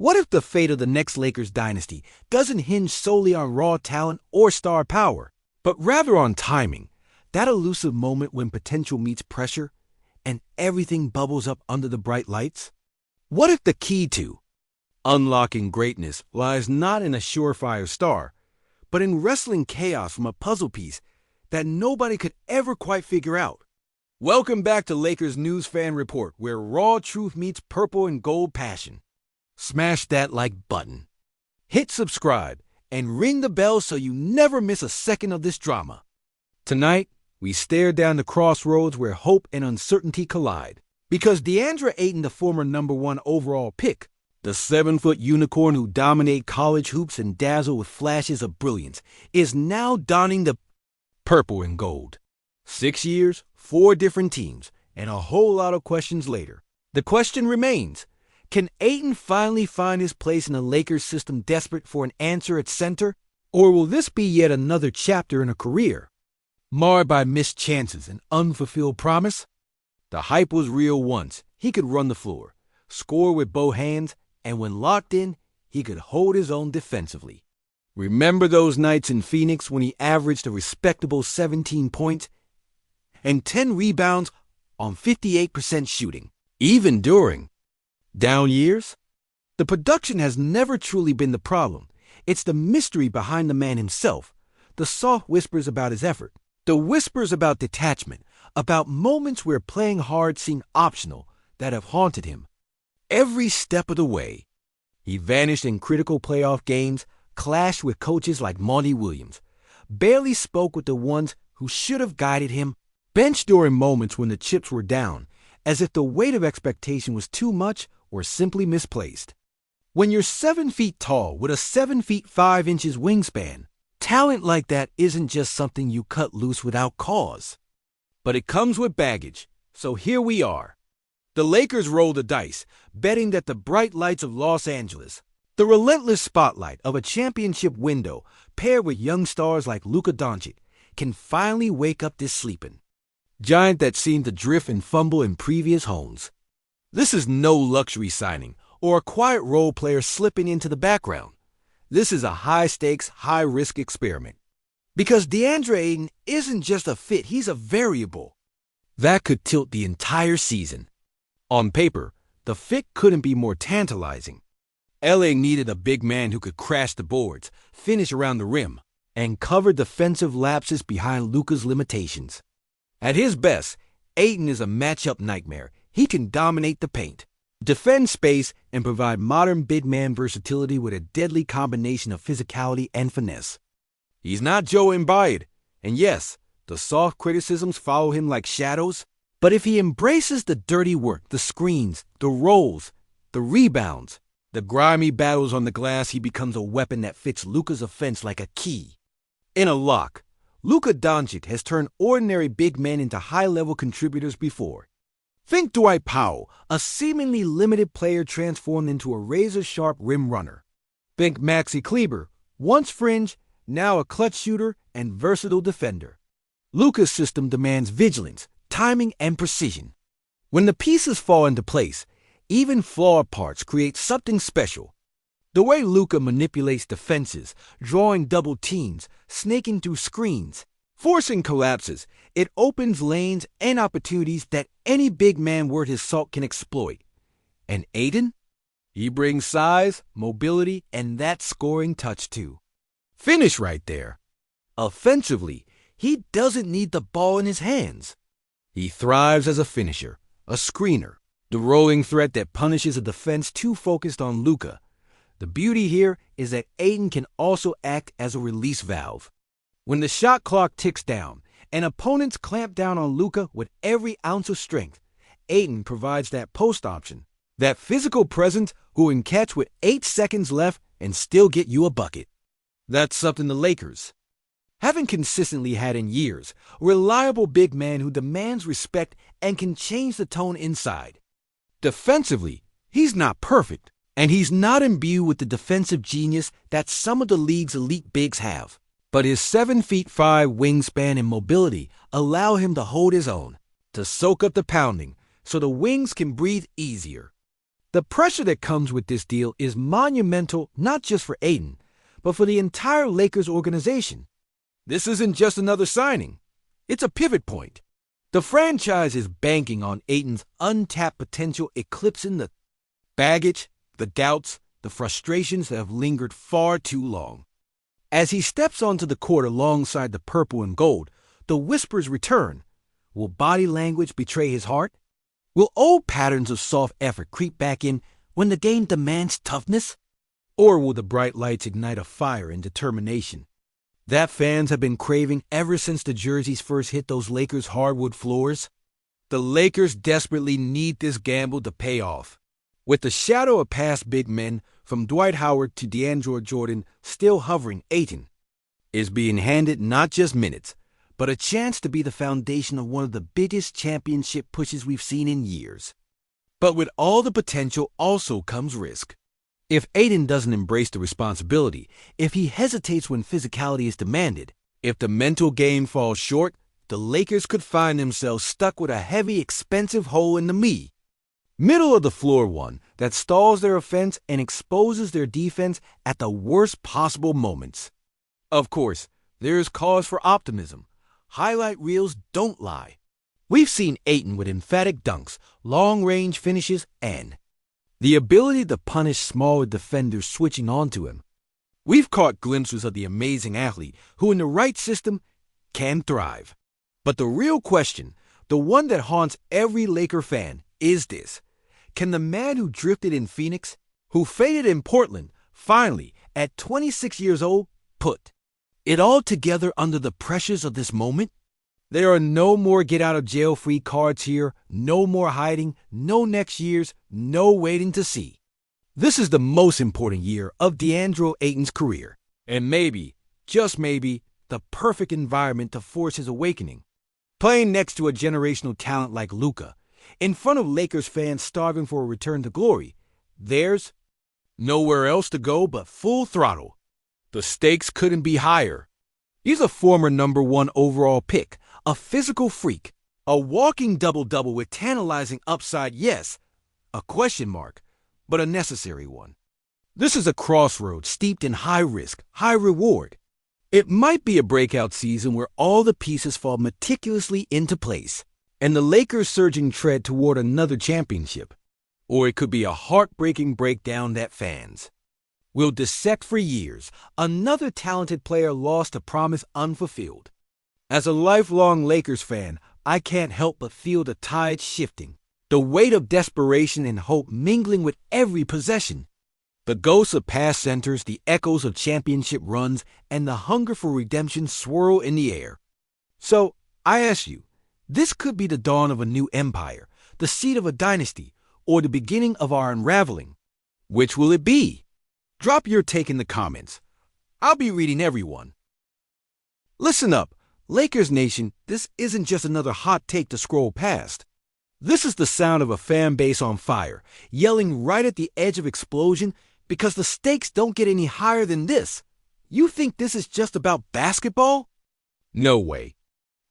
What if the fate of the next Lakers dynasty doesn't hinge solely on raw talent or star power, but rather on timing, that elusive moment when potential meets pressure and everything bubbles up under the bright lights? What if the key to unlocking greatness lies not in a surefire star, but in wrestling chaos from a puzzle piece that nobody could ever quite figure out? Welcome back to Lakers News Fan Report, where raw truth meets purple and gold passion. Smash that like button, hit subscribe, and ring the bell so you never miss a second of this drama. Tonight, we stare down the crossroads where hope and uncertainty collide. Because Deandre Ayton, the former #1 overall pick, the 7-foot unicorn who dominate college hoops and dazzle with flashes of brilliance, is now donning the purple and gold. 6 years, 4 different teams, and a whole lot of questions later. The question remains, can Ayton finally find his place in the Lakers system desperate for an answer at center? Or will this be yet another chapter in a career marred by missed chances and unfulfilled promise? The hype was real once. He could run the floor, score with both hands, and when locked in, he could hold his own defensively. Remember those nights in Phoenix when he averaged a respectable 17 points and 10 rebounds on 58% shooting, even during down years? The production has never truly been the problem. It's the mystery behind the man himself, the soft whispers about his effort, the whispers about detachment, about moments where playing hard seemed optional that have haunted him every step of the way. He vanished in critical playoff games, clashed with coaches like Monty Williams, barely spoke with the ones who should have guided him, benched during moments when the chips were down, as if the weight of expectation was too much or simply misplaced. When you're 7 feet tall with a 7 feet 5 inches wingspan, talent like that isn't just something you cut loose without cause. But it comes with baggage, so here we are. The Lakers roll the dice, betting that the bright lights of Los Angeles, the relentless spotlight of a championship window paired with young stars like Luka Doncic, can finally wake up this sleeping giant that seemed to drift and fumble in previous homes. This is no luxury signing or a quiet role player slipping into the background. This is a high-stakes, high-risk experiment. Because Deandre Ayton isn't just a fit, he's a variable that could tilt the entire season. On paper, the fit couldn't be more tantalizing. LA needed a big man who could crash the boards, finish around the rim, and cover defensive lapses behind Luka's limitations. At his best, Ayton is a matchup nightmare. He can dominate the paint, defend space, and provide modern big man versatility with a deadly combination of physicality and finesse. He's not Joe Embiid, and yes, the soft criticisms follow him like shadows, but if he embraces the dirty work, the screens, the rolls, the rebounds, the grimy battles on the glass, he becomes a weapon that fits Luka's offense like a key in a lock. Luka Doncic has turned ordinary big men into high-level contributors before. Think Dwight Powell, a seemingly limited player transformed into a razor-sharp rim runner. Think Maxi Kleber, once fringe, now a clutch shooter and versatile defender. Luka's system demands vigilance, timing, and precision. When the pieces fall into place, even flawed parts create something special. The way Luka manipulates defenses, drawing double teams, snaking through screens, forcing collapses, it opens lanes and opportunities that any big man worth his salt can exploit. And Ayton? He brings size, mobility, and that scoring touch too. Finish right there. Offensively, he doesn't need the ball in his hands. He thrives as a finisher, a screener, the rolling threat that punishes a defense too focused on Luka. The beauty here is that Ayton can also act as a release valve. When the shot clock ticks down and opponents clamp down on Luka with every ounce of strength, Ayton provides that post option, that physical presence who can catch with 8 seconds left and still get you a bucket. That's something the Lakers haven't consistently had in years, a reliable big man who demands respect and can change the tone inside. Defensively, he's not perfect, and he's not imbued with the defensive genius that some of the league's elite bigs have. But his 7 feet 5 wingspan and mobility allow him to hold his own, to soak up the pounding, so the wings can breathe easier. The pressure that comes with this deal is monumental not just for Ayton, but for the entire Lakers organization. This isn't just another signing. It's a pivot point. The franchise is banking on Ayton's untapped potential eclipsing the baggage, the doubts, the frustrations that have lingered far too long. As he steps onto the court alongside the purple and gold, the whispers return. Will body language betray his heart? Will old patterns of soft effort creep back in when the game demands toughness? Or will the bright lights ignite a fire and determination that fans have been craving ever since the jerseys first hit those Lakers hardwood floors? The Lakers desperately need this gamble to pay off. With the shadow of past big men, from Dwight Howard to Deandre Jordan, still hovering, Ayton is being handed not just minutes, but a chance to be the foundation of one of the biggest championship pushes we've seen in years. But with all the potential also comes risk. If Ayton doesn't embrace the responsibility, if he hesitates when physicality is demanded, if the mental game falls short, the Lakers could find themselves stuck with a heavy, expensive hole in the middle of the floor one that stalls their offense and exposes their defense at the worst possible moments. Of course, there is cause for optimism. Highlight reels don't lie. We've seen Ayton with emphatic dunks, long-range finishes, and the ability to punish smaller defenders switching onto him. We've caught glimpses of the amazing athlete who, in the right system, can thrive. But the real question, the one that haunts every Laker fan, is this. Can the man who drifted in Phoenix, who faded in Portland, finally, at 26 years old, put it all together under the pressures of this moment? There are no more get-out-of-jail-free cards here, no more hiding, no next years, no waiting to see. This is the most important year of Deandre Ayton's career, and maybe, just maybe, the perfect environment to force his awakening. Playing next to a generational talent like Luka, in front of Lakers fans starving for a return to glory, there's nowhere else to go but full throttle. The stakes couldn't be higher. He's a former #1 overall pick, a physical freak, a walking double-double with tantalizing upside, yes, a question mark, but a necessary one. This is a crossroads steeped in high risk, high reward. It might be a breakout season where all the pieces fall meticulously into place, and the Lakers' surging tread toward another championship. Or it could be a heartbreaking breakdown that fans will dissect for years, another talented player lost to promise unfulfilled. As a lifelong Lakers fan, I can't help but feel the tide shifting, the weight of desperation and hope mingling with every possession. The ghosts of past centers, the echoes of championship runs, and the hunger for redemption swirl in the air. So, I ask you, this could be the dawn of a new empire, the seed of a dynasty, or the beginning of our unraveling. Which will it be? Drop your take in the comments. I'll be reading everyone. Listen up, Lakers Nation, this isn't just another hot take to scroll past. This is the sound of a fan base on fire, yelling right at the edge of explosion because the stakes don't get any higher than this. You think this is just about basketball? No way.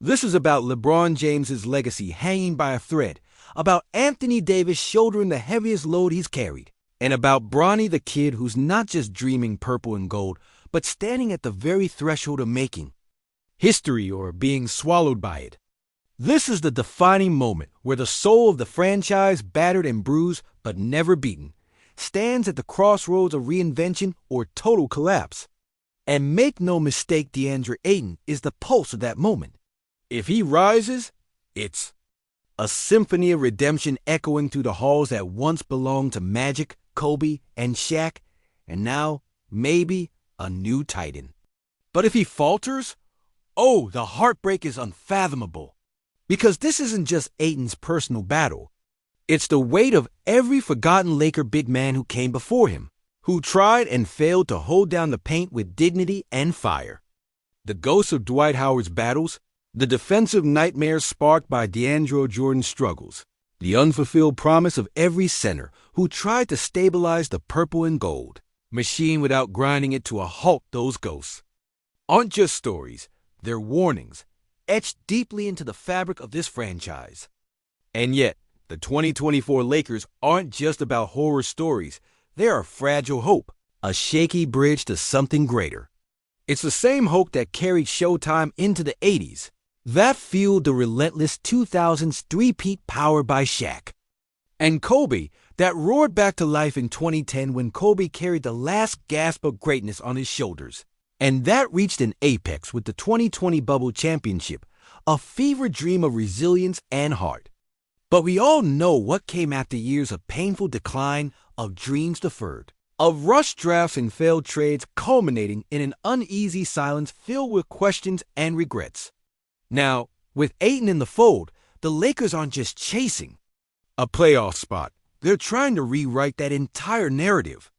This is about LeBron James's legacy hanging by a thread, about Anthony Davis shouldering the heaviest load he's carried, and about Bronny the kid who's not just dreaming purple and gold, but standing at the very threshold of making history or being swallowed by it. This is the defining moment where the soul of the franchise, battered and bruised but never beaten, stands at the crossroads of reinvention or total collapse. And make no mistake, Deandre Ayton is the pulse of that moment. If he rises, it's a symphony of redemption echoing through the halls that once belonged to Magic, Kobe, and Shaq, and now, maybe, a new titan. But if he falters, oh, the heartbreak is unfathomable. Because this isn't just Ayton's personal battle. It's the weight of every forgotten Laker big man who came before him, who tried and failed to hold down the paint with dignity and fire. The ghosts of Dwight Howard's battles, the defensive nightmares sparked by Deandre Jordan's struggles, the unfulfilled promise of every center who tried to stabilize the purple and gold machine without grinding it to a halt. Those ghosts aren't just stories, they're warnings, etched deeply into the fabric of this franchise. And yet, The 2024 Lakers aren't just about horror stories. They are fragile hope, a shaky bridge to something greater. It's the same hope that carried Showtime into the 80s. That fueled the relentless 2000s three-peat powered by Shaq. And Kobe, that roared back to life in 2010 when Kobe carried the last gasp of greatness on his shoulders. And that reached an apex with the 2020 Bubble Championship, a fever dream of resilience and heart. But we all know what came after years of painful decline, of dreams deferred, of rushed drafts and failed trades culminating in an uneasy silence filled with questions and regrets. Now, with Ayton in the fold, the Lakers aren't just chasing a playoff spot. They're trying to rewrite that entire narrative.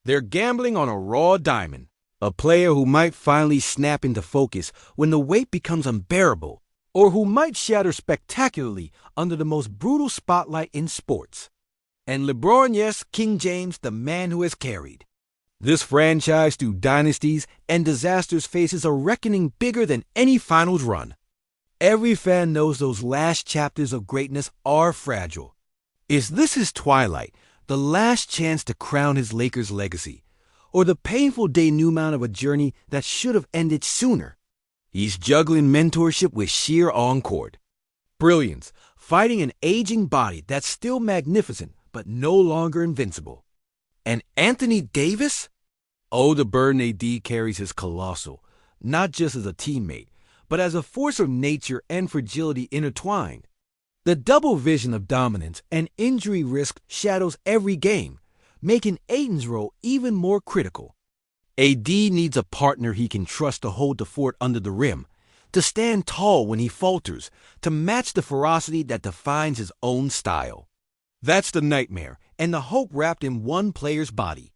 They're gambling on a raw diamond, a player who might finally snap into focus when the weight becomes unbearable, or who might shatter spectacularly under the most brutal spotlight in sports. And LeBron, yes, King James, the man who has carried this franchise through dynasties and disasters, faces a reckoning bigger than any finals run. Every fan knows those last chapters of greatness are fragile. Is this his twilight, the last chance to crown his Lakers legacy, or the painful denouement of a journey that should have ended sooner? He's juggling mentorship with sheer on-court brilliance, fighting an aging body that's still magnificent but no longer invincible. And Anthony Davis? Oh, the burden AD carries is colossal, not just as a teammate, but as a force of nature and fragility intertwined. The double vision of dominance and injury risk shadows every game, making Ayton's role even more critical. AD needs a partner he can trust to hold the fort under the rim, to stand tall when he falters, to match the ferocity that defines his own style. That's the nightmare and the hope wrapped in one player's body.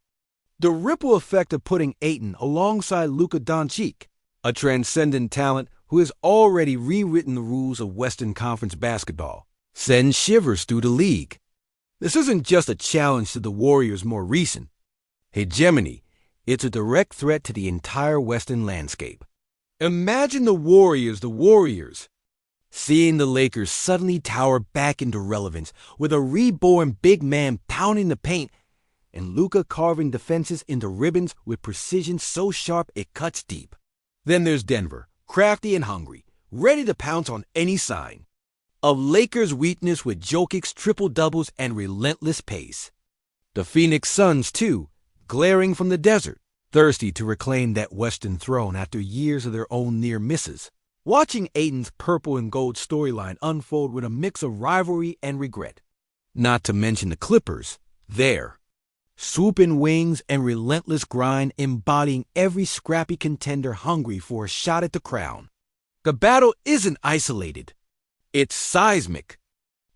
The ripple effect of putting Ayton alongside Luka Doncic, a transcendent talent who has already rewritten the rules of Western Conference basketball, sends shivers through the league. This isn't just a challenge to the Warriors' more recent hegemony. It's a direct threat to the entire Western landscape. Imagine the Warriors, seeing the Lakers suddenly tower back into relevance with a reborn big man pounding the paint and Luka carving defenses into ribbons with precision so sharp it cuts deep. Then there's Denver, crafty and hungry, ready to pounce on any sign of Lakers' weakness with Jokic's triple-doubles and relentless pace. The Phoenix Suns, too, glaring from the desert, thirsty to reclaim that Western throne after years of their own near misses. Watching Ayton's purple and gold storyline unfold with a mix of rivalry and regret. Not to mention the Clippers, there. Swooping wings and relentless grind embodying every scrappy contender hungry for a shot at the crown. The battle isn't isolated. It's seismic.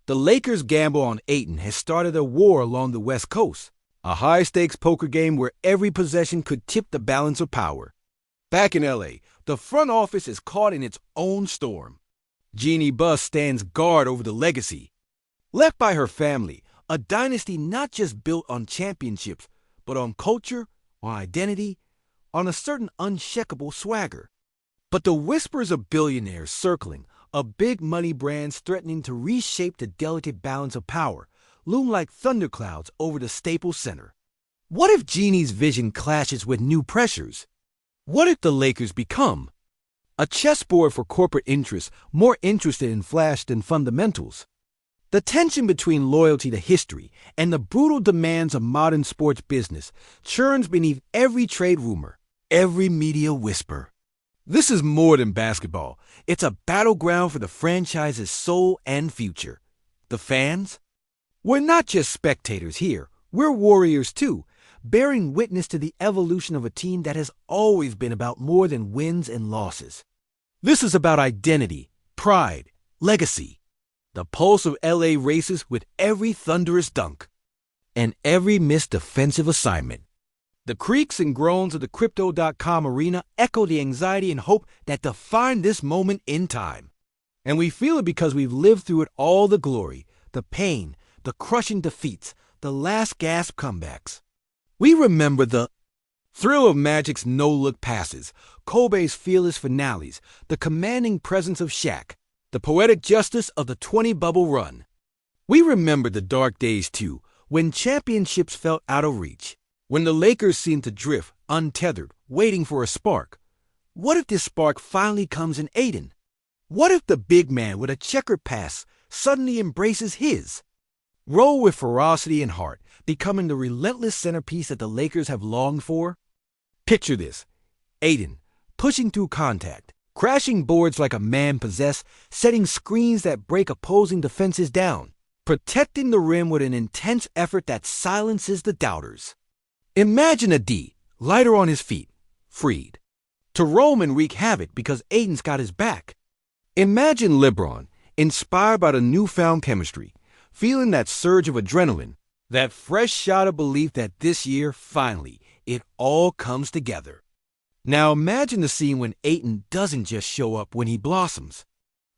The Lakers' gamble on Ayton has started a war along the West Coast, a high-stakes poker game where every possession could tip the balance of power. Back in LA, the front office is caught in its own storm. Jeannie Buss stands guard over the legacy. Left by her family, a dynasty not just built on championships, but on culture, on identity, on a certain unshakable swagger. But the whispers of billionaires circling, of big money brands threatening to reshape the delicate balance of power, loom like thunderclouds over the Staples Center. What if Jeannie's vision clashes with new pressures? What if the Lakers become a chessboard for corporate interests more interested in flash than fundamentals? The tension between loyalty to history and the brutal demands of modern sports business churns beneath every trade rumor, every media whisper. This is more than basketball. It's a battleground for the franchise's soul and future. The fans? We're not just spectators here. We're warriors too, bearing witness to the evolution of a team that has always been about more than wins and losses. This is about identity, pride, legacy. The pulse of LA races with every thunderous dunk and every missed defensive assignment. The creaks and groans of the Crypto.com arena echo the anxiety and hope that define this moment in time. And we feel it because we've lived through it all: the glory, the pain, the crushing defeats, the last gasp comebacks. We remember the thrill of Magic's no-look passes, Kobe's fearless finales, the commanding presence of Shaq, the poetic justice of the 20 bubble run. We remember the dark days too, when championships felt out of reach, when the Lakers seemed to drift, untethered, waiting for a spark. What if this spark finally comes in Ayton? What if the big man with a checkered past suddenly embraces his? Roll with ferocity and heart, becoming the relentless centerpiece that the Lakers have longed for? Picture this: Ayton, pushing through contact, crashing boards like a man possessed, setting screens that break opposing defenses down, protecting the rim with an intense effort that silences the doubters. Imagine a D, lighter on his feet, freed, to roam and wreak havoc because Ayton's got his back. Imagine LeBron, inspired by the newfound chemistry, feeling that surge of adrenaline, that fresh shot of belief that this year, finally, it all comes together. Now imagine the scene when Ayton doesn't just show up when he blossoms.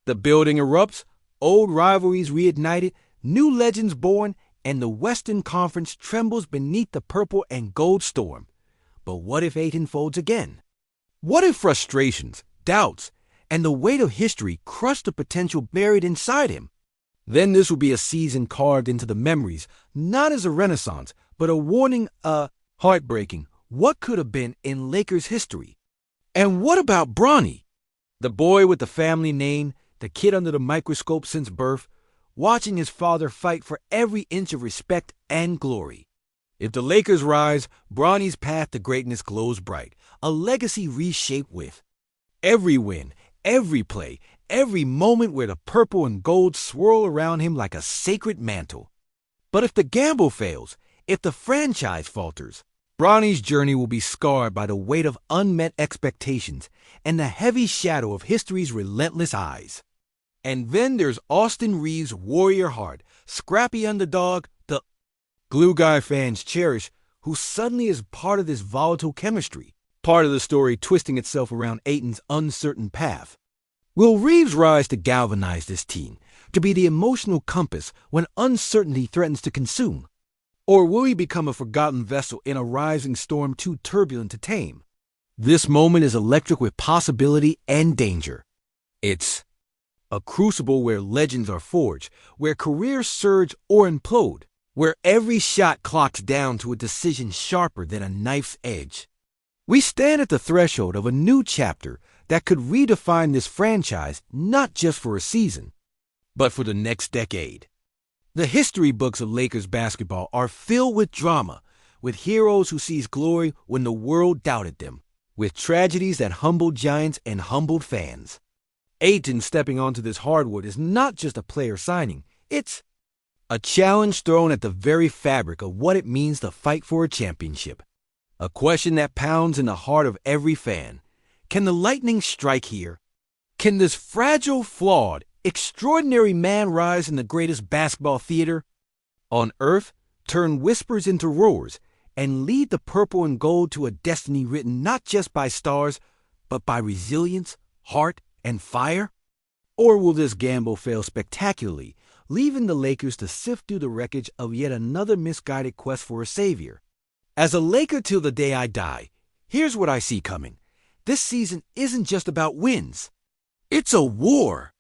The building erupts, old rivalries reignited, new legends born, and the Western Conference trembles beneath the purple and gold storm. But what if Ayton folds again? What if frustrations, doubts, and the weight of history crush the potential buried inside him? Then this will be a season carved into the memories, not as a renaissance, but a warning, heartbreaking, what could have been in Lakers history. And what about Bronny? The boy with the family name, the kid under the microscope since birth, watching his father fight for every inch of respect and glory. If the Lakers rise, Bronny's path to greatness glows bright, a legacy reshaped with every win, every play, every moment where the purple and gold swirl around him like a sacred mantle. But if the gamble fails, if the franchise falters, Bronny's journey will be scarred by the weight of unmet expectations and the heavy shadow of history's relentless eyes. And then there's Austin Reeves' warrior heart, scrappy underdog, the glue guy fans cherish, who suddenly is part of this volatile chemistry, part of the story twisting itself around Ayton's uncertain path. Will Reeves rise to galvanize this team, to be the emotional compass when uncertainty threatens to consume? Or will he become a forgotten vessel in a rising storm too turbulent to tame? This moment is electric with possibility and danger. It's a crucible where legends are forged, where careers surge or implode, where every shot clocks down to a decision sharper than a knife's edge. We stand at the threshold of a new chapter that could redefine this franchise not just for a season, but for the next decade. The history books of Lakers basketball are filled with drama, with heroes who seized glory when the world doubted them, with tragedies that humbled giants and humbled fans. Ayton stepping onto this hardwood is not just a player signing, it's a challenge thrown at the very fabric of what it means to fight for a championship. A question that pounds in the heart of every fan. Can the lightning strike here? Can this fragile, flawed, extraordinary man rise in the greatest basketball theater on earth, turn whispers into roars, and lead the purple and gold to a destiny written not just by stars, but by resilience, heart, and fire? Or will this gamble fail spectacularly, leaving the Lakers to sift through the wreckage of yet another misguided quest for a savior? As a Laker till the day I die, here's what I see coming. This season isn't just about wins. It's a war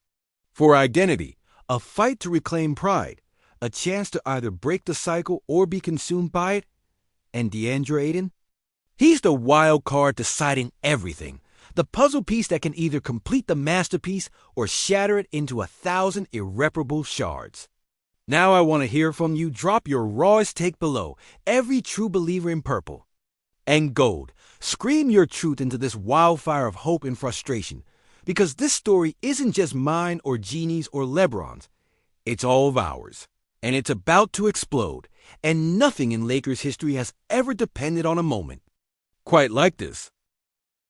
for identity, a fight to reclaim pride, a chance to either break the cycle or be consumed by it. And Deandre Ayton? He's the wild card deciding everything, the puzzle piece that can either complete the masterpiece or shatter it into 1,000 irreparable shards. Now I want to hear from you. Drop your rawest take below. Every true believer in purple and gold, scream your truth into this wildfire of hope and frustration, because this story isn't just mine or Jeannie's or LeBron's. It's all of ours, and it's about to explode, and nothing in Lakers history has ever depended on a moment quite like this.